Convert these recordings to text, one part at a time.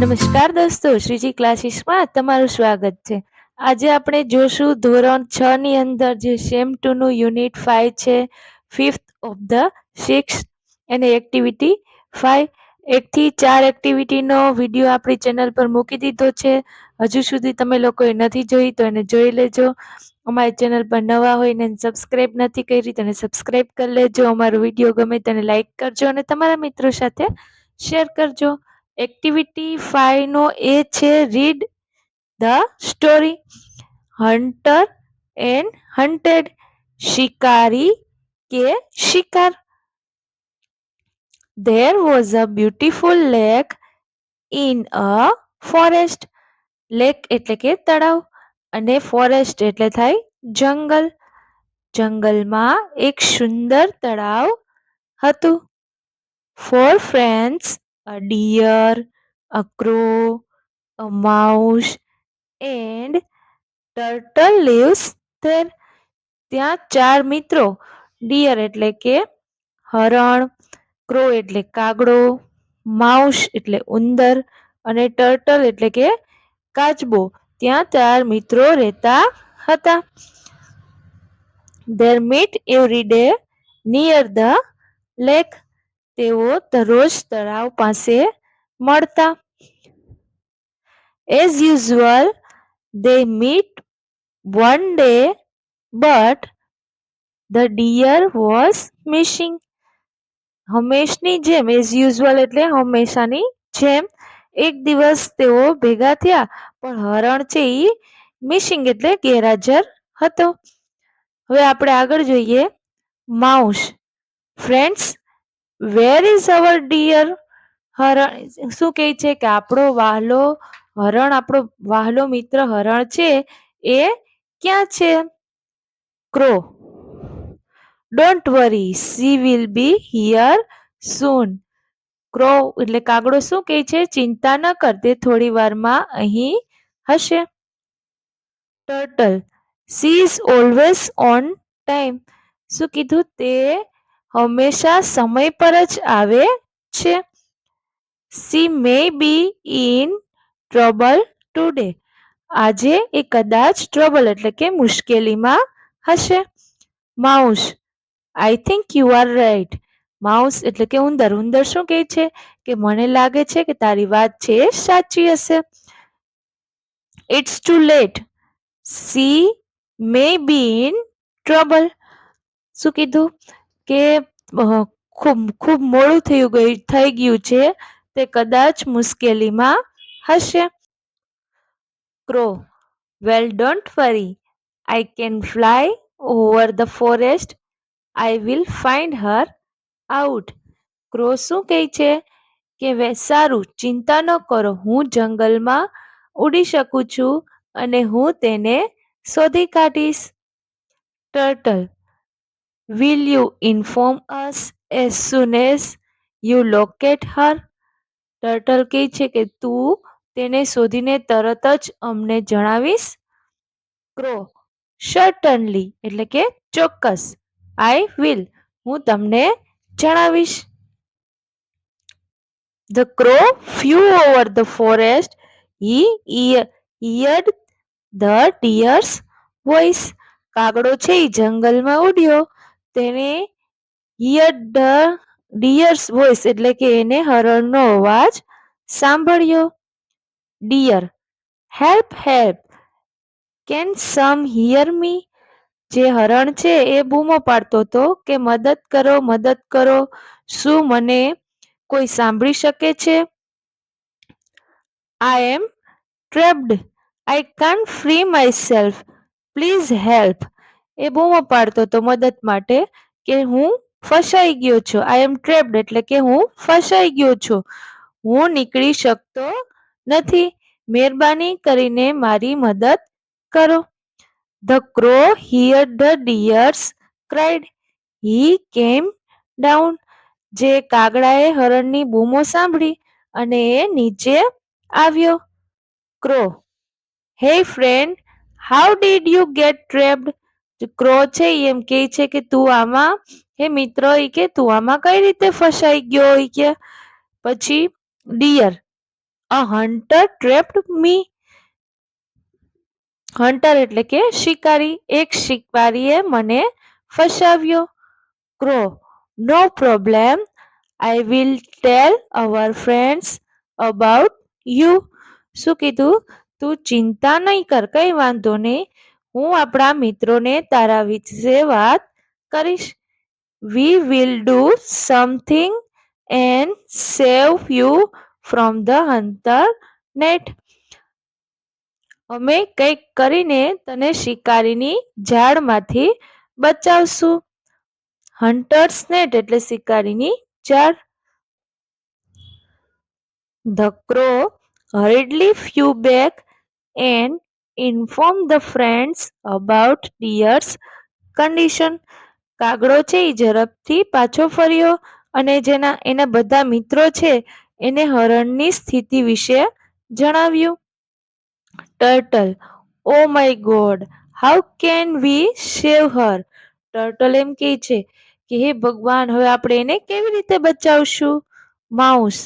નમસ્કાર દોસ્તો, શ્રીજી ક્લાસીસમાં તમારું સ્વાગત છે. આજે આપણે જોશું ધોરણ 6 ની અંદર જે સેમ 2 નું યુનિટ 5 છે, 5th ઓફ ધ 6th અને એક્ટિવિટી 5. 1 થી 4 એક્ટિવિટીનો વિડીયો આપણી ચેનલ પર મૂકી દીધો છે. હજુ સુધી તમે લોકોએ નથી જોઈ તો એને જોઈ લેજો. અમારી ચેનલ પર નવા હોય ને સબસ્ક્રાઇબ નથી કરી તો સબસ્ક્રાઇબ કરી લેજો. અમારો વિડીયો ગમે તેને લાઈક કરજો અને તમારા મિત્રો સાથે શેર કરજો. એક્ટિવિટી 5 નો એ છે read the story. Hunter and hunted. શિકારી કે શિકાર. There was a beautiful lake in a forest. Lake એટલે કે તળાવ અને ફોરેસ્ટ એટલે થાય જંગલ. જંગલમાં એક સુંદર તળાવ હતું. Four friends, a deer, a crow, a mouse and turtle lives there. ત્યાં 4 મિત્રો, ડિયર એટલે કે હરણ, ક્રો એટલે કાગડો, માઉસ એટલે ઉંદર અને ટર્ટલ એટલે કે કાચબો, ત્યાં 4 મિત્રો રહેતા હતા. They meet every day near the lake. તેઓ દરરોજ તળાવ પાસે મળતા. As usual, they meet one day, but the deer was missing. હંમેશની જેમ, as usual એટલે હંમેશાની જેમ, એક દિવસ તેઓ ભેગા થયા પણ હરણ છે ઈ મિસિંગ એટલે ગેરહાજર હતો. હવે આપણે આગળ જોઈએ. Mouse. Friends, where is our deer? હરણ શું કહે છે કે આપણો વહાલો મિત્ર હરણ છે એ ક્યાં છે? Crow. Don't worry, she will be here soon. Crow એટલે કાગડો શું કહે છે? ચિંતા ન કર, તે થોડી વારમાં અહીં હશે. Turtle. She is always on time. શું કીધું? તે હંમેશા સમય પર જ આવે છે. She may be in trouble today. આજે એ કદાચ ટ્રબલ એટલે કે મુશ્કેલીમાં હશે. Mouse. I think you are right. Mouse એટલે કે ઉંદર. ઉંદર શું કહે છે કે મને લાગે છે કે તારી વાત છે એ સાચી હશે. It's too late. She may be in trouble. શું કીધું? કે ખૂબ મોડું થઈ ગયું છે, તે કદાચ મુશ્કેલીમાં હશે. Crow. Well, don't worry. I can fly over the forest. I will find her out. Crow શું કહે છે કે સારું, ચિંતા ન કરો, હું જંગલમાં ઉડી શકું છું અને હું તેને શોધી કાઢીશ. Turtle. Will you inform us as soon as you locate her? Turtle કહે છે કે તું તેને શોધીને તરત જ અમને જણાવીશ. ક્રો. Certainly એટલે કે ચોક્કસ. I will હું તમને જણાવીશ. The crow flew over the forest. He heard the deer's voice. કાગડો છે એ જંગલમાં ઉડ્યો, તેને heard the deer's voice એટલે કે એને હરણનો અવાજ સાંભળ્યો. Deer. Help, help. Can some hear me? જે હરણ છે એ બૂમો પાડતો હતો કે મદદ કરો, મદદ કરો, શું મને કોઈ સાંભળી શકે છે? I am trapped. I can't free myself. Please help. એ બૂમો પાડતો હતો મદદ માટે કે હું ફસાઈ ગયો છું. I am trapped એટલે કે હું ફસાઈ ગયો છું, હું નીકળી શકતો નથી, મહેરબાની કરીને મારી મદદ કરો. The crow heard the deer's cried. He came down. જે કાગડાએ હરણની બૂમો સાંભળી અને એ નીચે આવ્યો. Crow. Hey friend, how did you get trapped? Crow છે એમ કહે છે કે તું આમાં, હે મિત્ર, ઈ કે તું આમાં કઈ રીતે ફસાઈ ગયો? ઈ કે પછી deer. A hunter trapped me. Hunter એટલે કે શિકારી. એક શિકારીએ મને ફસાવ્યો. Crow, no problem. I will tell our friends about you. શું કીધું? તું ચિંતા નહીં કર, કઈ વાંધો નહીં. હું આપણા મિત્રોને તારા વિશે વાત કરીશ. We will do something and save you from the hunter net. અમે કંઈક કરીને તને શિકારીની જાળમાંથી બચાવશું. હન્ટર્સ નેટ એટલે શિકારીની જાળ. The crow hurriedly flew back and informed the friends about deer's condition. કાગડો છે એ ઝડપથી પાછો ફર્યો અને એના બધા મિત્રો છે એને હરણની સ્થિતિ વિશે જણાવ્યું. Turtle, oh my God, how can we save her. Turtle એમ કહે છે કે હે ભગવાન, હવે આપણે એને કેવી રીતે બચાવશું? Mouse,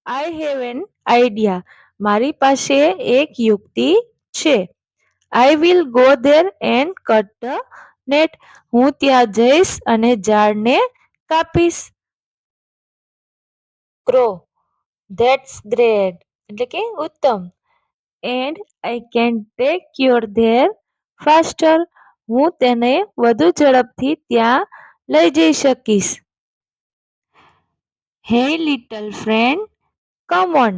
I have an idea. મારી પાસે એક યુક્તિ છે. I will go there and cut the net. હું ત્યાં જઈશ અને જાળને કાપીશ. ક્રો, ધેટ્સ ગ્રેટ એટલે કે ઉત્તમ. And I can take your there faster. હું તેને વધુ ઝડપથી ત્યાં લઈ જઈ શકીશ. Hey little friend, come on.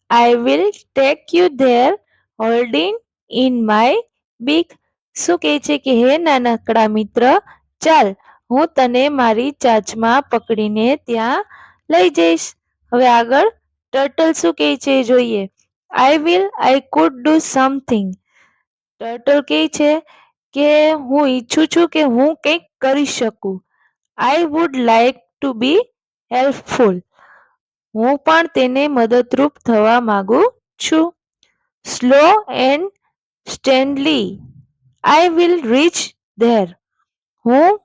I will take you there holding in my beak. શું કહે છે કે હે નાનકડા મિત્ર, ચાલ હું તને મારી ચાંચમાં પકડીને ત્યાં લઈ જઈશ. હવે આગળ ટર્ટલ શું કહે છે એ જોઈએ. I could do something. Turtle કહે છે કે હું ઈચ્છું છું કે હું કંઈક કરી શકું. I would like to be helpful. હું પણ તેને મદદરૂપ થવા માંગુ છું. Slow and steadily. I will reach there. હું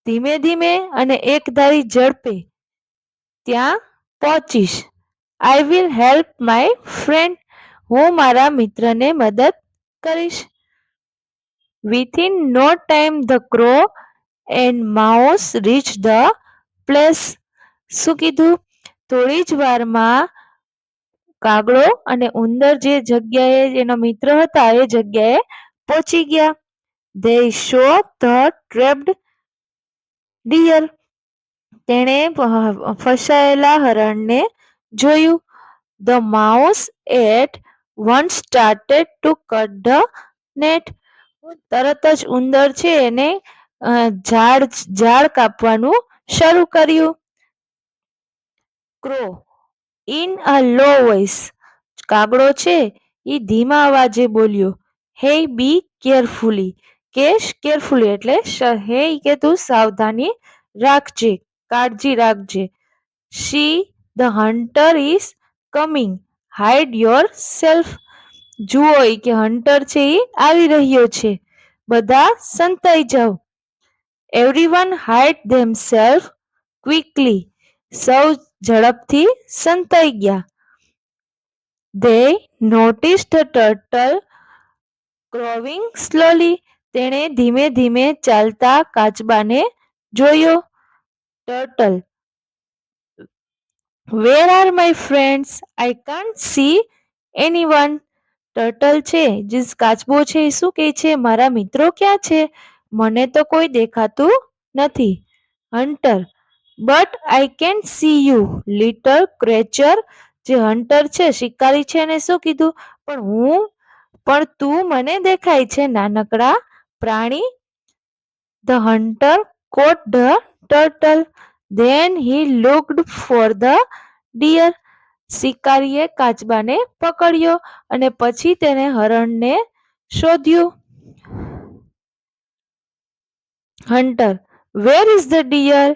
ધીમે ધીમે અને એકધારી ઝડપે ત્યાં પહોંચીશ. I will help my friend. હું મારા મિત્રને મદદ કરીશ. Within no time the crow and mouse reach the place. શું કીધું? થોડી જ વારમાં કાગડો અને ઉંદર જે જગ્યાએ એનો મિત્ર હતા એ જગ્યાએ પહોંચી ગયા. They saw the trapped deer. તેણે ફસાયેલા હરણને જોયું. The mouse at once started to cut the net. તરત જ ઉંદર છે એને ઝાડ કાપવાનું શરૂ કર્યું. Crow, in a low voice. કાગડો છે એ ધીમા અવાજે બોલ્યો. હે બી કેરફુલી. કેરફુલી એટલે હે કે તું સાવધાની રાખજે, કાળજી રાખજે. See the hunter is coming, hide your self. જુઓ કે હન્ટર છે એ આવી રહ્યો છે, બધા સંતાઈ જાઓ. Everyone hide themself quickly. સૌ ઝડપથી સંતાઈ ગયા. They noticed the turtle crowing slowly. તેણે ધીમે ધીમે ચાલતા કાચબાને જોયો. Turtle, where are my friends? I can't C anyone. Turtle છે જે કાચબો છે એ શું કહે છે? મારા મિત્રો ક્યાં છે? મને તો કોઈ દેખાતું નથી. Hunter, but I can see you little ક્રેચર. જે હન્ટર છે શિકારી છે એને શું કીધું? પણ તું મને દેખાય છે નાનકડા પ્રાણી. The hunter caught the turtle. Then he looked for the deer. શિકારીએ કાચબાને પકડ્યો અને પછી તેને હરણને શોધ્યું. Hunter, where is the deer?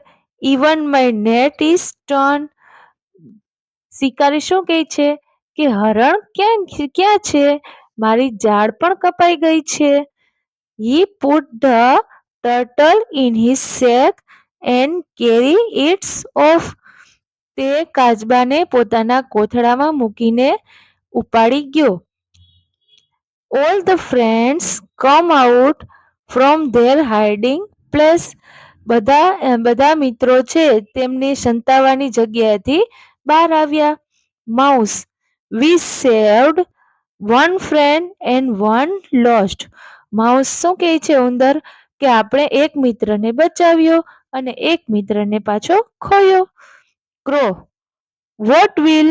Even my net is torn. શિકારી શું કહે છે કે હરણ ક્યાં છે? મારી જાળ પણ કપાઈ ગઈ છે. He put the turtle in his sack and carry it off. તે કાચબાને પોતાના કોથળામાં મૂકીને ઉપાડી ગયો. All the friends come out from their hiding place. બધા મિત્રો છે તેમની સંતાવાની જગ્યાએથી બહાર આવ્યા. Mouse, we saved one friend and one lost. Mouse શું કહે છે ઉંદર કે આપણે એક મિત્રને બચાવ્યો અને એક મિત્રને પાછો ખોયો. Crow, what will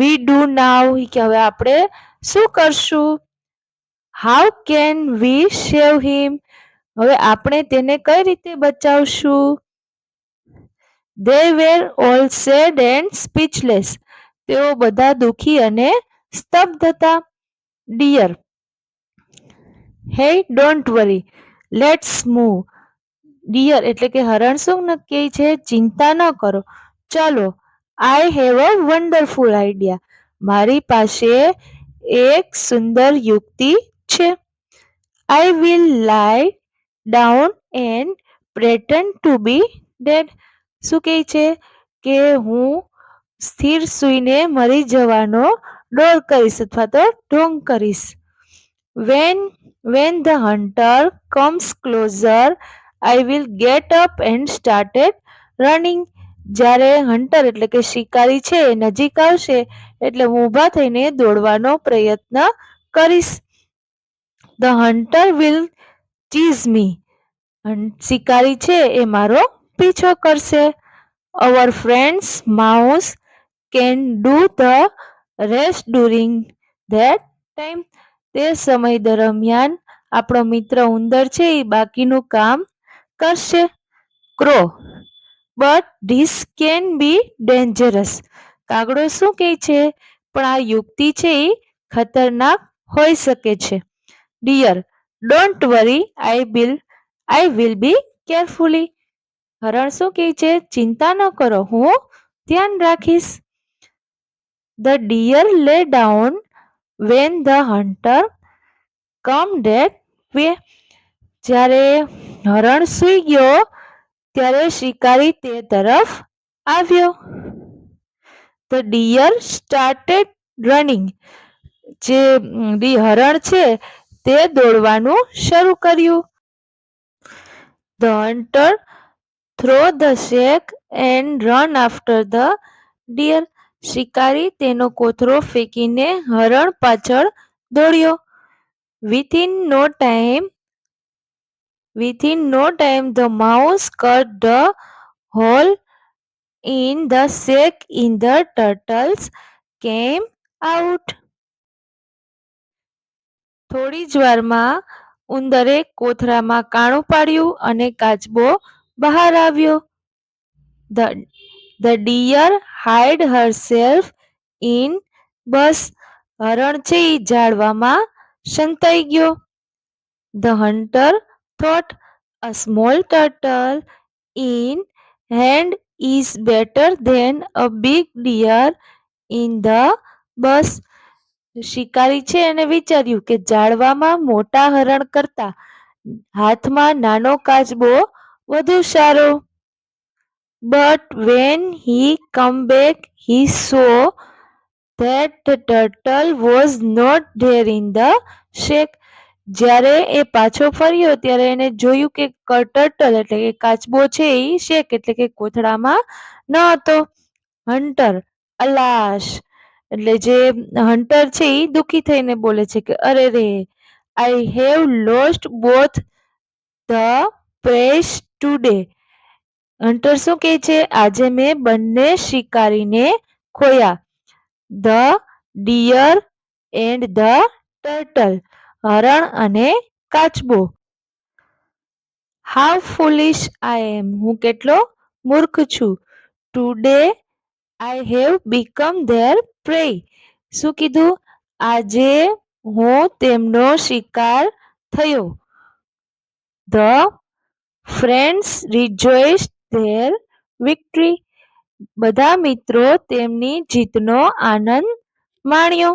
we do now? કે હવે આપણે શું કરશું? How can we save him? હવે આપણે તેને કઈ રીતે બચાવશું? They were all sad and speechless. તેઓ બધા દુખી અને સ્તબ્ધ હતા. Dear, hey, don't worry, let's move. Deer એટલે કે હરણ શું કહે છે? ચિંતા ન કરો, ચાલો. I have a wonderful idea. મારી પાસે એક સુંદર યુક્તિ છે. I will lie down and pretend to be dead. શું કહે છે કે હું સ્થિર સૂઈને મરી જવાનો ડોળ કરીશ અથવા તો ઢોંગ કરીશ. When the hunter comes closer, I will get up and started running. જ્યારે હન્ટર એટલે કે શિકારી છે એ નજીક આવશે એટલે હું ઊભા થઈને દોડવાનો પ્રયત્ન કરીશ. The hunter will chase me. શિકારી છે એ મારો પીછો કરશે. Our friends mouse can do the rest during that time. તે સમય દરમિયાન આપણો મિત્ર ઉંદર છે એ બાકીનું કામ કરશે. Crow, but this can be dangerous. કાગડો શું કહે છે? પણ આ યુક્તિ છે એ ખતરનાક હોઈ શકે છે. Dear, don't worry, I will be carefully. હરણ શું કહે છે? ચિંતા ન કરો, હું ધ્યાન રાખીશ. The deer lay down when the hunter come that way. જ્યારે હરણ સૂઈ ગયો ત્યારે શિકારી તે તરફ આવ્યો. The deer started running. જે હરણ છે તે દોડવાનું શરૂ કર્યું. The hunter threw the sack and run after the deer. શિકારી તેનો કોથળો ફેંકીને હરણ પાછળ દોડ્યો. Within no time the mouse cut the hole in the sack and the turtles came out. થોડી જ વારમાં ઉંદરે કોથળામાં કાણું પાડ્યું અને કાચબો બહાર આવ્યો. The deer hid herself in bush. હરણ છે એ ઝાડવામાં સંતાઈ ગયો. The hunter thought a small turtle in hand is better than a big deer in the bush. શિકારી છે એને વિચાર્યું કે ઝાડવામાં મોટા હરણ કરતા હાથમાં નાનો કાચબો વધુ સારો. But when he come back, he saw that the turtle was not there in the shack. જ્યારે એ પાછો ફર્યો ત્યારે એને જોયું કે ટર્ટલ એટલે કે કાચબો છે એ શેક એટલે કે કોથળામાં ન હતો. હન્ટર, અલાશ એટલે જે હન્ટર છે એ દુઃખી થઈને બોલે છે કે અરે રે, I have lost both the preys today. Hunter શું કહે છે? આજે મેં બંને શિકારીને ખોયા. The deer and the turtle. હરણ અને કાચબો. How foolish I am. હું કેટલો મૂર્ખ છું. Today I have become their prey. શું કીધું? આજે હું તેમનો શિકાર થયો. The friends rejoiced their victory. બધા મિત્રો તેમની જીતનો આનંદ માણ્યો.